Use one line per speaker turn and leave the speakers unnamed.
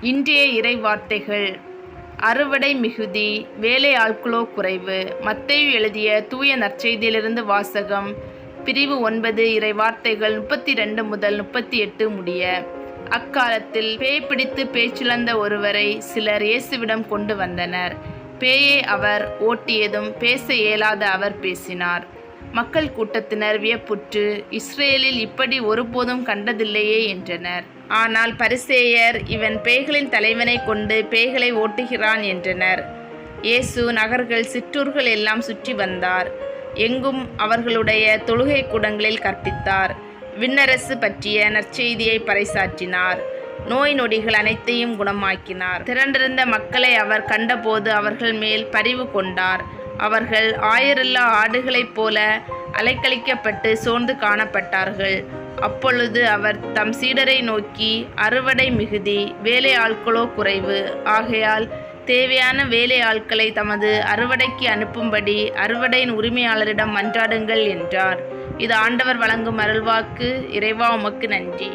இன்றைய இறை வார்த்தைகள். அறுவடை மிகுதி, வேலை ஆட்களோ குறைவு. மத்தேயு எழுதிய தூய நற்செய்தியிலிருந்து வாசகம். பிரிவு 9 இறை வார்த்தைகள் 32 முதல் 38 முடிய. அக்காலத்தில் பேய் பிடித்து பேச்சிழந்த ஒருவரை சிலர் இயேசுவிடம் கொண்டு வந்தனர். பேயை அவர் ஓட்டியதும் பேச இயலாத அவர் பேசினார். மக்கள் கூட்டத்தினர் வியப்புற்று, இஸ்ரேலில் இப்படி ஒருபோதும் கண்டதில்லையே என்றனர். ஆனால் பரிசேயர், இவன் பேய்களின் தலைவனை கொண்டு பேய்களை ஓட்டுகிறான் என்றனர். இயேசு நகர்கள் சிற்றூர்கள் எல்லாம் சுற்றி வந்தார். எங்கும் அவர்களுடைய தொழுகை கூடங்களில் கற்பித்தார். விண்ணரசு பற்றிய நற்செய்தியை பறைசாற்றினார். நோய் நொடிகள் அனைத்தையும் குணமாக்கினார். திரண்டிருந்த மக்களை அவர் கண்டபோது அவர்கள் மேல் பரிவு கொண்டார். அவர்கள் ஆயரில்லா ஆடுகளைப் போல அலைக்கழிக்கப்பட்டு சோர்ந்து காணப்பட்டார்கள். அப்பொழுது அவர் தம் சீடரை நோக்கி, அறுவடை மிகுதி, வேலை ஆட்களோ குறைவு. ஆகையால் தேவையான வேலை ஆட்களை தமது அறுவடைக்கு அனுப்பும்படி அறுவடையின் உரிமையாளரிடம் மன்றாடுங்கள் என்றார். இது ஆண்டவர் வழங்கும் அருள்வாக்கு. இறைவா, உமக்கு நன்றி.